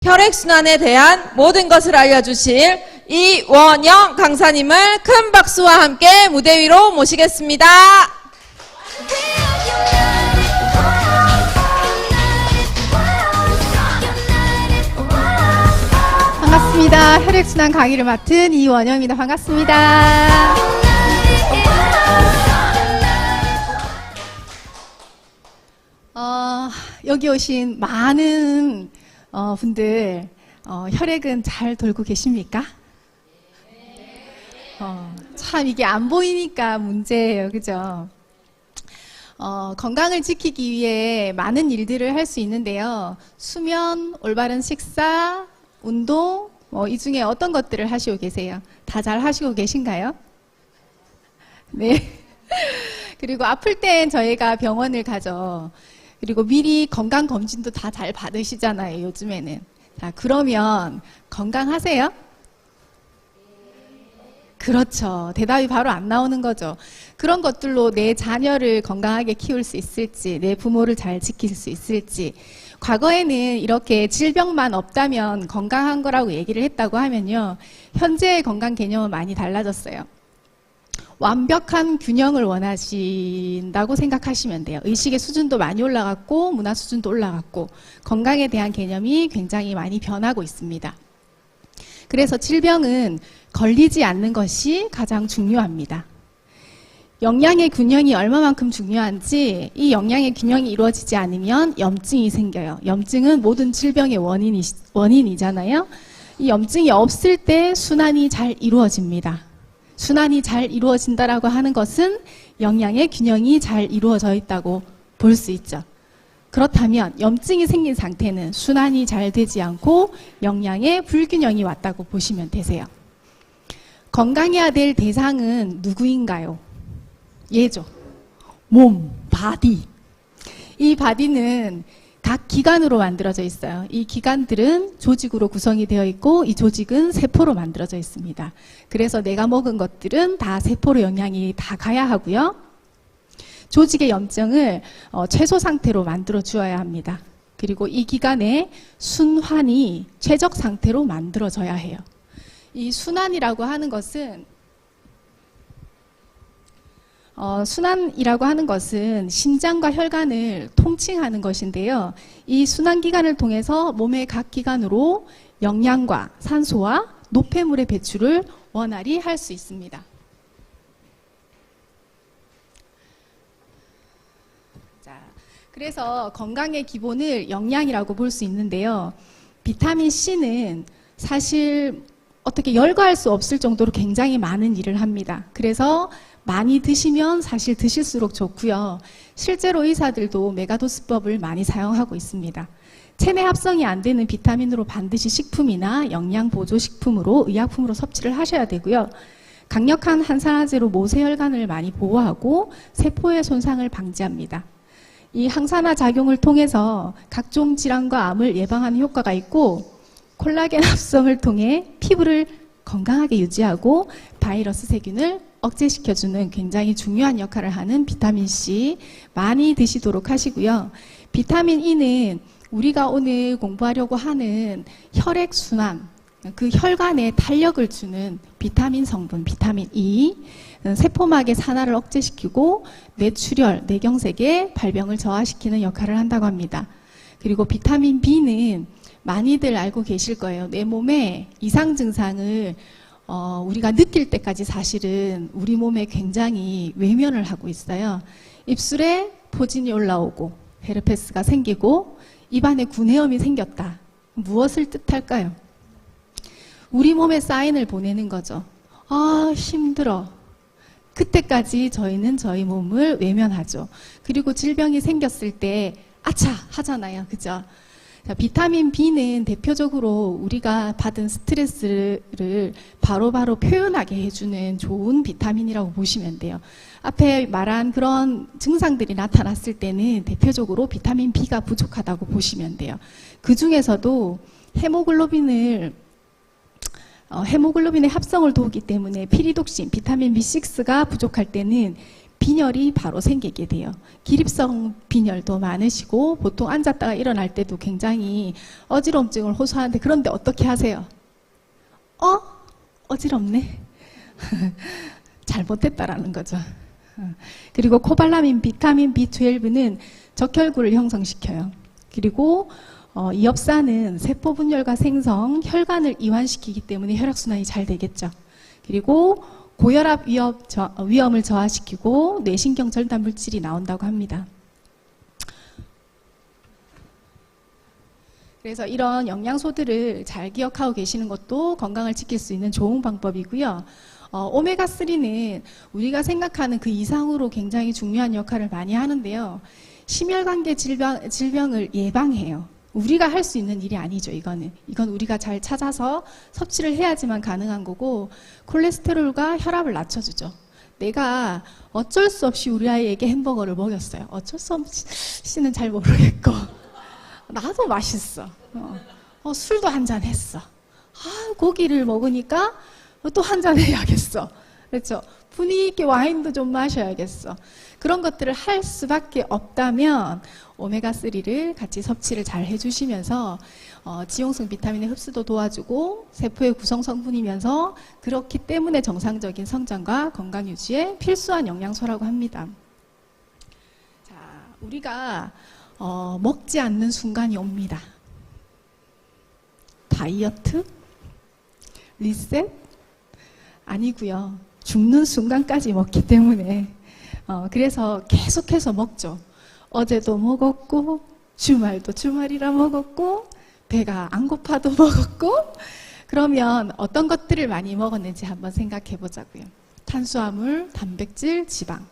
혈액순환에 대한 모든 것을 알려주실 이원영 강사님을 큰 박수와 함께 무대 위로 모시겠습니다. 반갑습니다. 혈액순환 강의를 맡은 이원영입니다. 반갑습니다. 여기 오신 많은 분들 혈액은 잘 돌고 계십니까? 참 이게 안 보이니까 문제예요. 그죠? 건강을 지키기 위해 많은 일들을 할 수 있는데요. 수면, 올바른 식사, 운동, 이 중에 어떤 것들을 하시고 계세요? 다 잘 하시고 계신가요? 네. 그리고 아플 땐 저희가 병원을 가죠. 그리고 미리 건강검진도 다 잘 받으시잖아요, 요즘에는. 자, 그러면 건강하세요? 그렇죠. 대답이 바로 안 나오는 거죠. 그런 것들로 내 자녀를 건강하게 키울 수 있을지, 내 부모를 잘 지킬 수 있을지, 과거에는 이렇게 질병만 없다면 건강한 거라고 얘기를 했다고 하면요, 현재의 건강 개념은 많이 달라졌어요. 완벽한 균형을 원하신다고 생각하시면 돼요. 의식의 수준도 많이 올라갔고 문화 수준도 올라갔고 건강에 대한 개념이 굉장히 많이 변하고 있습니다. 그래서 질병은 걸리지 않는 것이 가장 중요합니다. 영양의 균형이 얼마만큼 중요한지, 이 영양의 균형이 이루어지지 않으면 염증이 생겨요. 염증은 모든 질병의 원인이잖아요. 이 염증이 없을 때 순환이 잘 이루어집니다. 순환이 잘 이루어진다라고 하는 것은 영양의 균형이 잘 이루어져 있다고 볼 수 있죠. 그렇다면 염증이 생긴 상태는 순환이 잘 되지 않고 영양의 불균형이 왔다고 보시면 되세요. 건강해야 될 대상은 누구인가요? 얘죠. 몸, 바디. 이 바디는 각 기관으로 만들어져 있어요. 이 기관들은 조직으로 구성이 되어 있고 이 조직은 세포로 만들어져 있습니다. 그래서 내가 먹은 것들은 다 세포로 영양이 다 가야 하고요. 조직의 염증을 최소 상태로 만들어 주어야 합니다. 그리고 이 기관의 순환이 최적 상태로 만들어져야 해요. 이 순환이라고 하는 것은 순환이라고 하는 것은 심장과 혈관을 통칭하는 것인데요. 이 순환기관을 통해서 몸의 각 기관으로 영양과 산소와 노폐물의 배출을 원활히 할 수 있습니다. 자, 그래서 건강의 기본을 영양이라고 볼 수 있는데요. 비타민 C는 사실 어떻게 열거할 수 없을 정도로 굉장히 많은 일을 합니다. 그래서 많이 드시면 사실 드실수록 좋고요. 실제로 의사들도 메가도스법을 많이 사용하고 있습니다. 체내 합성이 안 되는 비타민으로 반드시 식품이나 영양보조식품으로 의약품으로 섭취를 하셔야 되고요. 강력한 항산화제로 모세혈관을 많이 보호하고 세포의 손상을 방지합니다. 이 항산화 작용을 통해서 각종 질환과 암을 예방하는 효과가 있고 콜라겐 합성을 통해 피부를 건강하게 유지하고 바이러스 세균을 억제시켜주는 굉장히 중요한 역할을 하는 비타민C 많이 드시도록 하시고요. 비타민 E는 우리가 오늘 공부하려고 하는 혈액순환, 그 혈관에 탄력을 주는 비타민 성분, 비타민 E, 세포막의 산화를 억제시키고 뇌출혈, 뇌경색의 발병을 저하시키는 역할을 한다고 합니다. 그리고 비타민 B는 많이들 알고 계실 거예요. 내 몸에 이상 증상을 우리가 느낄 때까지 사실은 우리 몸에 굉장히 외면을 하고 있어요. 입술에 포진이 올라오고 헤르페스가 생기고 입안에 구내염이 생겼다. 무엇을 뜻할까요? 우리 몸에 사인을 보내는 거죠. 아, 힘들어. 그때까지 저희는 저희 몸을 외면하죠. 그리고 질병이 생겼을 때 아차 하잖아요. 그죠? 자, 비타민 B는 대표적으로 우리가 받은 스트레스를 바로바로 표현하게 해주는 좋은 비타민이라고 보시면 돼요. 앞에 말한 그런 증상들이 나타났을 때는 대표적으로 비타민 B가 부족하다고 보시면 돼요. 그 중에서도 헤모글로빈의 합성을 도우기 때문에 피리독신, 비타민 B6가 부족할 때는 빈혈이 바로 생기게 돼요. 기립성 빈혈도 많으시고 보통 앉았다가 일어날 때도 굉장히 어지럼증을 호소하는데 그런데 어떻게 하세요? 어지럽네. 잘못했다라는 거죠. 그리고 코발라민, 비타민 B12는 적혈구를 형성시켜요. 그리고 이 엽산은 세포 분열과 생성, 혈관을 이완시키기 때문에 혈액순환이 잘 되겠죠. 그리고 고혈압 위험을 저하시키고 뇌신경 절단 물질이 나온다고 합니다. 그래서 이런 영양소들을 잘 기억하고 계시는 것도 건강을 지킬 수 있는 좋은 방법이고요. 오메가3는 우리가 생각하는 그 이상으로 굉장히 중요한 역할을 많이 하는데요. 심혈관계 질병을 예방해요. 우리가 할 수 있는 일이 아니죠, 이건 우리가 잘 찾아서 섭취를 해야지만 가능한 거고, 콜레스테롤과 혈압을 낮춰주죠. 내가 어쩔 수 없이 우리 아이에게 햄버거를 먹였어요. 어쩔 수 없이는 잘 모르겠고, 나도 맛있어. 술도 한잔 했어. 고기를 먹으니까 또 한잔 해야겠어. 그렇죠? 분위기 있게 와인도 좀 마셔야겠어. 그런 것들을 할 수밖에 없다면 오메가3를 같이 섭취를 잘 해주시면서 지용성 비타민의 흡수도 도와주고 세포의 구성 성분이면서 그렇기 때문에 정상적인 성장과 건강 유지에 필수한 영양소라고 합니다. 자, 우리가 먹지 않는 순간이 옵니다. 다이어트? 리셋? 아니고요. 죽는 순간까지 먹기 때문에 그래서 계속해서 먹죠. 어제도 먹었고 주말도 주말이라 먹었고 배가 안 고파도 먹었고. 그러면 어떤 것들을 많이 먹었는지 한번 생각해 보자고요. 탄수화물, 단백질, 지방.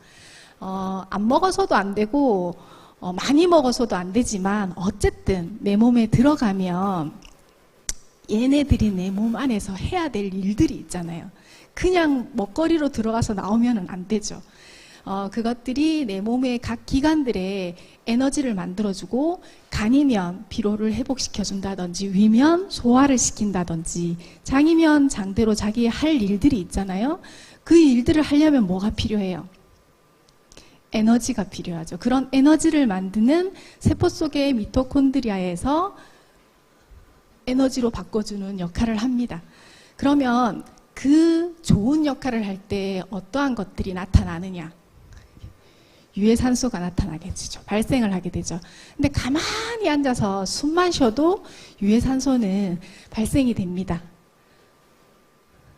안 먹어서도 안 되고 많이 먹어서도 안 되지만 어쨌든 내 몸에 들어가면 얘네들이 내 몸 안에서 해야 될 일들이 있잖아요. 그냥 먹거리로 들어가서 나오면 안 되죠. 그것들이 내 몸의 각 기관들의 에너지를 만들어주고, 간이면 피로를 회복시켜준다든지, 위면 소화를 시킨다든지, 장이면 장대로 자기 할 일들이 있잖아요. 그 일들을 하려면 뭐가 필요해요? 에너지가 필요하죠. 그런 에너지를 만드는 세포 속의 미토콘드리아에서 에너지로 바꿔주는 역할을 합니다. 그러면 그 좋은 역할을 할 때 어떠한 것들이 나타나느냐? 유해산소가 나타나겠죠. 발생을 하게 되죠. 근데 가만히 앉아서 숨만 쉬어도 유해산소는 발생이 됩니다.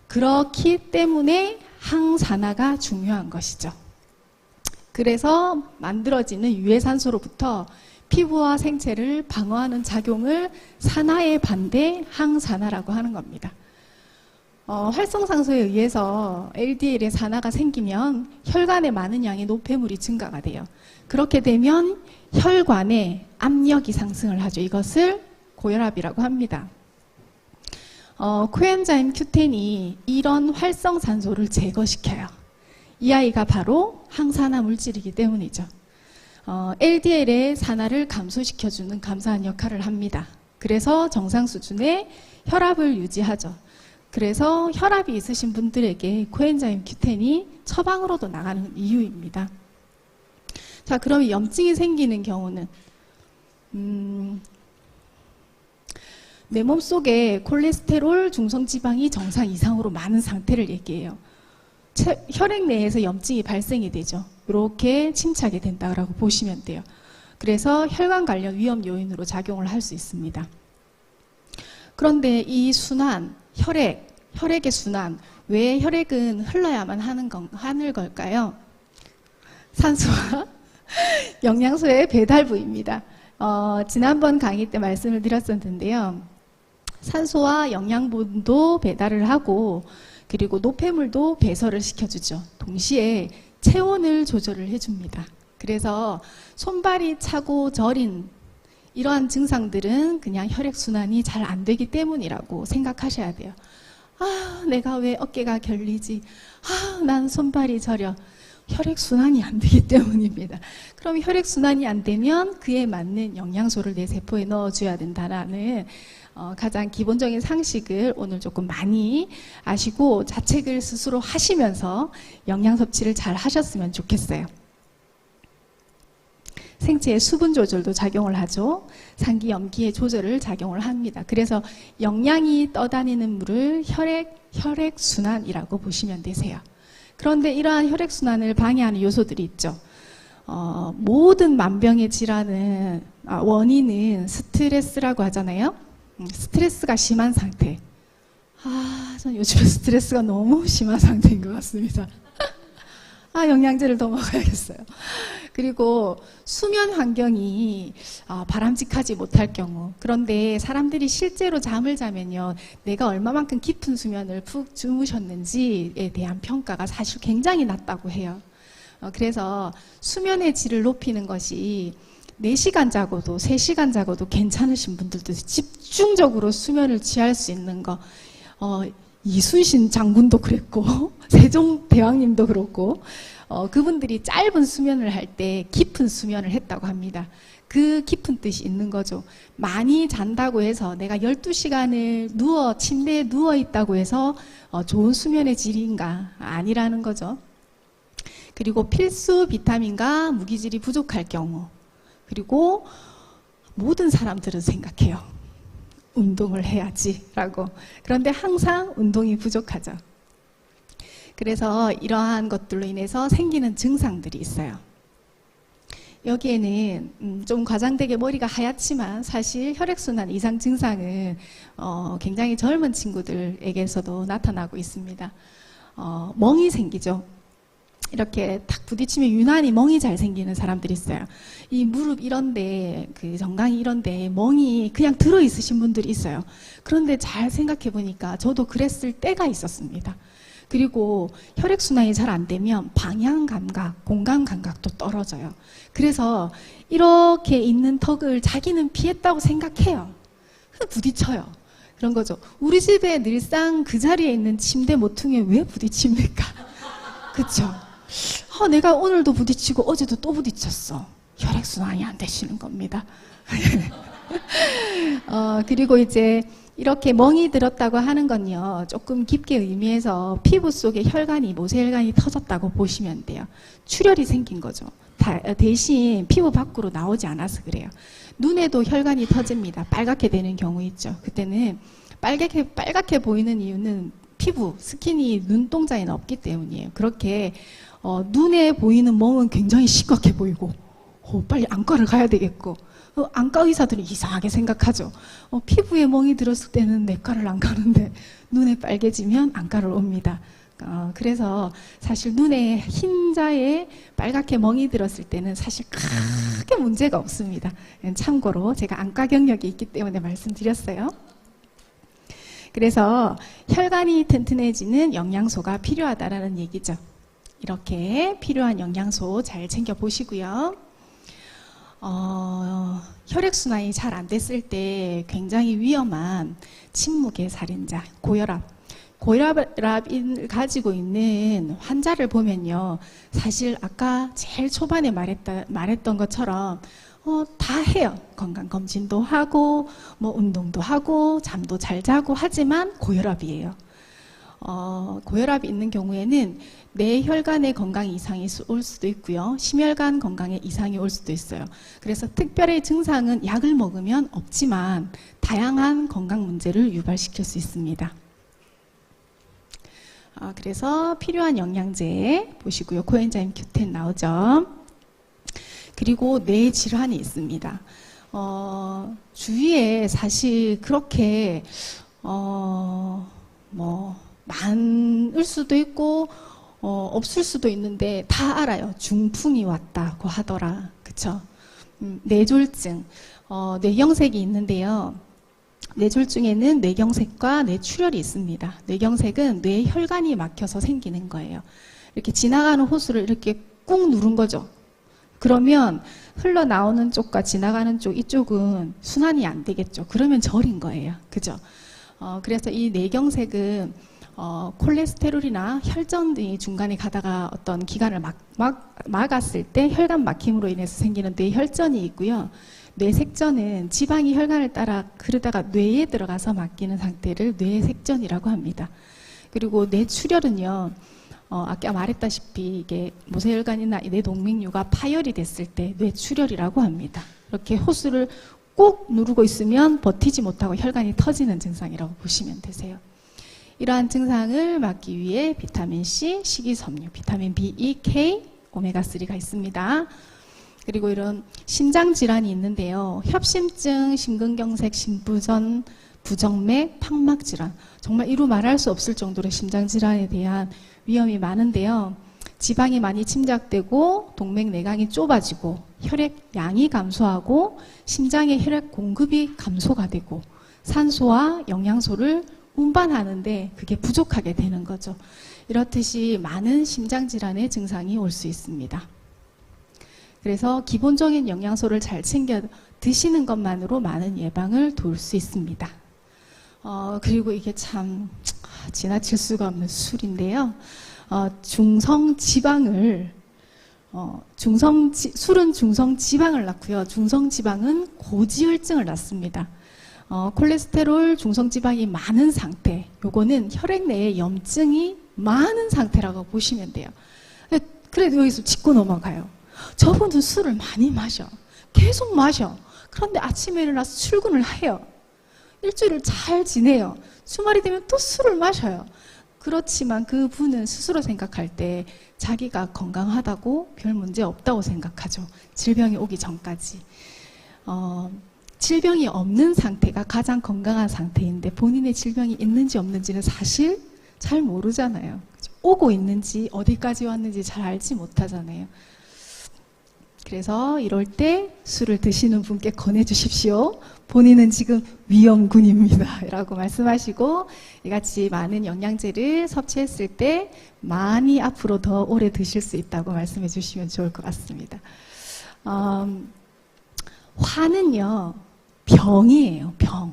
그렇기 때문에 항산화가 중요한 것이죠. 그래서 만들어지는 유해산소로부터 피부와 생체를 방어하는 작용을 산화의 반대 항산화라고 하는 겁니다. 활성산소에 의해서 LDL의 산화가 생기면 혈관에 많은 양의 노폐물이 증가가 돼요. 그렇게 되면 혈관에 압력이 상승을 하죠. 이것을 고혈압이라고 합니다. 코엔자임 Q10이 이런 활성산소를 제거시켜요. 이 아이가 바로 항산화 물질이기 때문이죠. LDL의 산화를 감소시켜주는 감사한 역할을 합니다. 그래서 정상 수준의 혈압을 유지하죠. 그래서 혈압이 있으신 분들에게 코엔자임 Q10이 처방으로도 나가는 이유입니다. 자, 그럼 염증이 생기는 경우는 내 몸속에 콜레스테롤, 중성지방이 정상 이상으로 많은 상태를 얘기해요. 혈액 내에서 염증이 발생이 되죠. 이렇게 침착이 된다고 보시면 돼요. 그래서 혈관 관련 위험 요인으로 작용을 할 수 있습니다. 그런데 이 순환, 혈액의 순환, 왜 혈액은 흘러야만 하는 걸까요? 산소와 영양소의 배달부입니다. 지난번 강의 때 말씀을 드렸었는데요. 산소와 영양분도 배달을 하고, 그리고 노폐물도 배설을 시켜주죠. 동시에 체온을 조절을 해줍니다. 그래서 손발이 차고 저린 이러한 증상들은 그냥 혈액순환이 잘 안 되기 때문이라고 생각하셔야 돼요. 내가 왜 어깨가 결리지? 난 손발이 저려. 혈액순환이 안 되기 때문입니다. 그럼 혈액순환이 안 되면 그에 맞는 영양소를 내 세포에 넣어줘야 된다라는 가장 기본적인 상식을 오늘 조금 많이 아시고 자책을 스스로 하시면서 영양 섭취를 잘 하셨으면 좋겠어요. 생체의 수분 조절도 작용을 하죠. 상기 염기의 조절을 작용을 합니다. 그래서 영양이 떠다니는 물을 혈액순환이라고 보시면 되세요. 그런데 이러한 혈액순환을 방해하는 요소들이 있죠. 모든 만병의 질환은 원인은 스트레스라고 하잖아요. 스트레스가 심한 상태. 전 요즘에 스트레스가 너무 심한 상태인 것 같습니다. 영양제를 더 먹어야겠어요. 그리고 수면 환경이 바람직하지 못할 경우, 그런데 사람들이 실제로 잠을 자면요, 내가 얼마만큼 깊은 수면을 푹 주무셨는지에 대한 평가가 사실 굉장히 낮다고 해요. 그래서 수면의 질을 높이는 것이 4시간 자고도 3시간 자고도 괜찮으신 분들도 집중적으로 수면을 취할 수 있는 거, 이순신 장군도 그랬고 세종대왕님도 그렇고 그분들이 짧은 수면을 할 때 깊은 수면을 했다고 합니다. 그 깊은 뜻이 있는 거죠. 많이 잔다고 해서 내가 12시간을 침대에 누워 있다고 해서 좋은 수면의 질인가? 아니라는 거죠. 그리고 필수 비타민과 무기질이 부족할 경우, 그리고 모든 사람들은 생각해요. 운동을 해야지라고. 그런데 항상 운동이 부족하죠. 그래서 이러한 것들로 인해서 생기는 증상들이 있어요. 여기에는 좀 과장되게 머리가 하얗지만 사실 혈액순환 이상 증상은 굉장히 젊은 친구들에게서도 나타나고 있습니다. 멍이 생기죠. 이렇게 탁 부딪히면 유난히 멍이 잘 생기는 사람들이 있어요. 이 무릎 이런데, 그 정강이 이런데 멍이 그냥 들어있으신 분들이 있어요. 그런데 잘 생각해 보니까 저도 그랬을 때가 있었습니다. 그리고 혈액순환이 잘 안 되면 방향 감각, 공간 감각도 떨어져요. 그래서 이렇게 있는 턱을 자기는 피했다고 생각해요. 부딪혀요. 그런 거죠. 우리 집에 늘상 그 자리에 있는 침대 모퉁이에 왜 부딪힙니까? 그쵸? 내가 오늘도 부딪히고 어제도 또 부딪혔어. 혈액순환이 안 되시는 겁니다. 그리고 이제 이렇게 멍이 들었다고 하는 건요, 조금 깊게 의미해서 피부 속에 혈관이, 모세혈관이 터졌다고 보시면 돼요. 출혈이 생긴 거죠. 대신 피부 밖으로 나오지 않아서 그래요. 눈에도 혈관이 터집니다. 빨갛게 되는 경우 있죠. 그때는 빨갛게 보이는 이유는 피부, 스킨이 눈동자에는 없기 때문이에요. 그렇게 눈에 보이는 멍은 굉장히 심각해 보이고 빨리 안과를 가야 되겠고, 안과 의사들은 이상하게 생각하죠. 피부에 멍이 들었을 때는 내과를 안 가는데 눈에 빨개지면 안과를 옵니다. 그래서 사실 눈에 흰자에 빨갛게 멍이 들었을 때는 사실 크게 문제가 없습니다. 참고로 제가 안과 경력이 있기 때문에 말씀드렸어요. 그래서 혈관이 튼튼해지는 영양소가 필요하다라는 얘기죠. 이렇게 필요한 영양소 잘 챙겨 보시고요. 혈액순환이 잘 안 됐을 때 굉장히 위험한 침묵의 살인자, 고혈압을 가지고 있는 환자를 보면요, 사실 아까 제일 초반에 말했던 것처럼 다 해요. 건강검진도 하고 운동도 하고 잠도 잘 자고 하지만 고혈압이에요. 고혈압이 있는 경우에는 뇌혈관의 건강 이상이 올 수도 있고요, 심혈관 건강에 이상이 올 수도 있어요. 그래서 특별히 증상은 약을 먹으면 없지만 다양한 건강 문제를 유발시킬 수 있습니다. 그래서 필요한 영양제 보시고요, 코엔자임 Q10 나오죠. 그리고 뇌 질환이 있습니다. 주위에 사실 그렇게 많을 수도 있고 없을 수도 있는데 다 알아요. 중풍이 왔다고 하더라. 그쵸? 뇌졸중, 뇌경색이 있는데요. 뇌졸중에는 뇌경색과 뇌출혈이 있습니다. 뇌경색은 뇌혈관이 막혀서 생기는 거예요. 이렇게 지나가는 호수를 이렇게 꾹 누른 거죠. 그러면 흘러나오는 쪽과 지나가는 쪽, 이쪽은 순환이 안 되겠죠. 그러면 절인 거예요. 그죠? 그래서 이 뇌경색은 콜레스테롤이나 혈전 등이 중간에 가다가 어떤 기관을 막았을 때 혈관 막힘으로 인해서 생기는 뇌혈전이 있고요. 뇌색전은 지방이 혈관을 따라 흐르다가 뇌에 들어가서 막히는 상태를 뇌색전이라고 합니다. 그리고 뇌출혈은요, 아까 말했다시피 이게 모세혈관이나 뇌동맥류가 파열이 됐을 때 뇌출혈이라고 합니다. 이렇게 호수를 꼭 누르고 있으면 버티지 못하고 혈관이 터지는 증상이라고 보시면 되세요. 이러한 증상을 막기 위해 비타민 C, 식이섬유, 비타민 B, E, K, 오메가3가 있습니다. 그리고 이런 심장 질환이 있는데요. 협심증, 심근경색, 심부전, 부정맥, 판막 질환. 정말 이루 말할 수 없을 정도로 심장 질환에 대한 위험이 많은데요. 지방이 많이 침략되고 동맥 내강이 좁아지고 혈액 양이 감소하고 심장의 혈액 공급이 감소가 되고 산소와 영양소를 운반하는데 그게 부족하게 되는 거죠. 이렇듯이 많은 심장 질환의 증상이 올 수 있습니다. 그래서 기본적인 영양소를 잘 챙겨 드시는 것만으로 많은 예방을 도울 수 있습니다. 그리고 이게 참 지나칠 수가 없는 술인데요. 중성지방을 술은 중성지방을 낳고요. 중성지방은 고지혈증을 낳습니다. 콜레스테롤, 중성지방이 많은 상태, 요거는 혈액 내에 염증이 많은 상태라고 보시면 돼요. 그래도 여기서 짚고 넘어가요. 저분은 술을 많이 마셔. 계속 마셔. 그런데 아침에 일어나서 출근을 해요. 일주일을 잘 지내요. 주말이 되면 또 술을 마셔요. 그렇지만 그분은 스스로 생각할 때 자기가 건강하다고 별 문제 없다고 생각하죠. 질병이 오기 전까지. 질병이 없는 상태가 가장 건강한 상태인데 본인의 질병이 있는지 없는지는 사실 잘 모르잖아요. 오고 있는지 어디까지 왔는지 잘 알지 못하잖아요. 그래서 이럴 때 술을 드시는 분께 권해주십시오. 본인은 지금 위험군입니다. 라고 말씀하시고 이같이 많은 영양제를 섭취했을 때 많이 앞으로 더 오래 드실 수 있다고 말씀해 주시면 좋을 것 같습니다. 화는요, 병이에요, 병.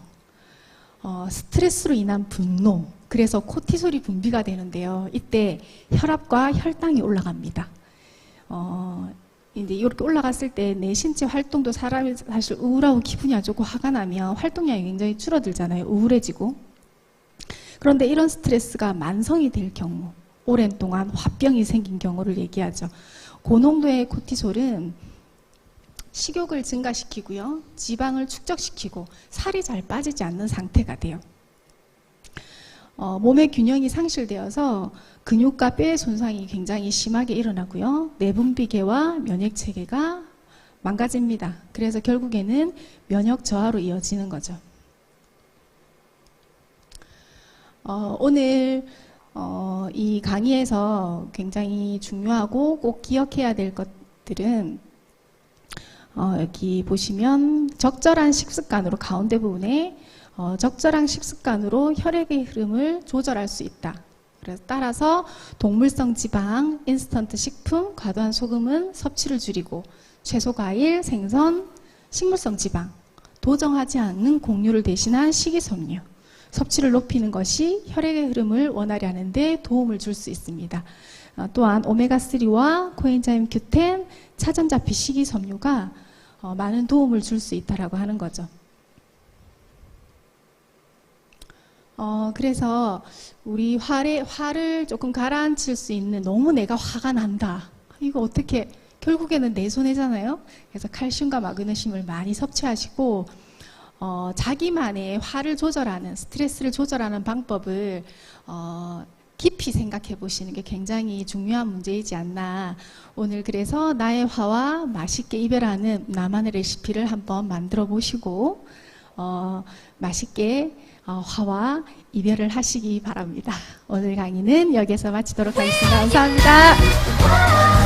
스트레스로 인한 분노. 그래서 코티솔이 분비가 되는데요. 이때 혈압과 혈당이 올라갑니다. 이제 이렇게 올라갔을 때 내 신체 활동도 사람이 사실 우울하고 기분이 안 좋고 화가 나면 활동량이 굉장히 줄어들잖아요. 우울해지고. 그런데 이런 스트레스가 만성이 될 경우, 오랜 동안 화병이 생긴 경우를 얘기하죠. 고농도의 코티솔은 식욕을 증가시키고요. 지방을 축적시키고 살이 잘 빠지지 않는 상태가 돼요. 몸의 균형이 상실되어서 근육과 뼈의 손상이 굉장히 심하게 일어나고요. 내분비계와 면역체계가 망가집니다. 그래서 결국에는 면역 저하로 이어지는 거죠. 오늘 이 강의에서 굉장히 중요하고 꼭 기억해야 될 것들은 여기 보시면 적절한 식습관으로 가운데 부분에 적절한 식습관으로 혈액의 흐름을 조절할 수 있다. 그래서 따라서 동물성 지방, 인스턴트 식품, 과도한 소금은 섭취를 줄이고 채소, 과일, 생선, 식물성 지방, 도정하지 않는 곡류를 대신한 식이섬유 섭취를 높이는 것이 혈액의 흐름을 원활히 하는 데 도움을 줄 수 있습니다. 또한 오메가3와 코엔자임 Q10, 차전자피 식이섬유가 많은 도움을 줄 수 있다라고 하는 거죠. 그래서 우리 화를 조금 가라앉힐 수 있는 너무 내가 화가 난다. 이거 어떻게 결국에는 내 손해잖아요. 그래서 칼슘과 마그네슘을 많이 섭취하시고 자기만의 화를 조절하는 스트레스를 조절하는 방법을 깊이 생각해 보시는 게 굉장히 중요한 문제이지 않나. 오늘 그래서 나의 화와 맛있게 이별하는 나만의 레시피를 한번 만들어 보시고 맛있게 화와 이별을 하시기 바랍니다. 오늘 강의는 여기서 마치도록 하겠습니다. 감사합니다.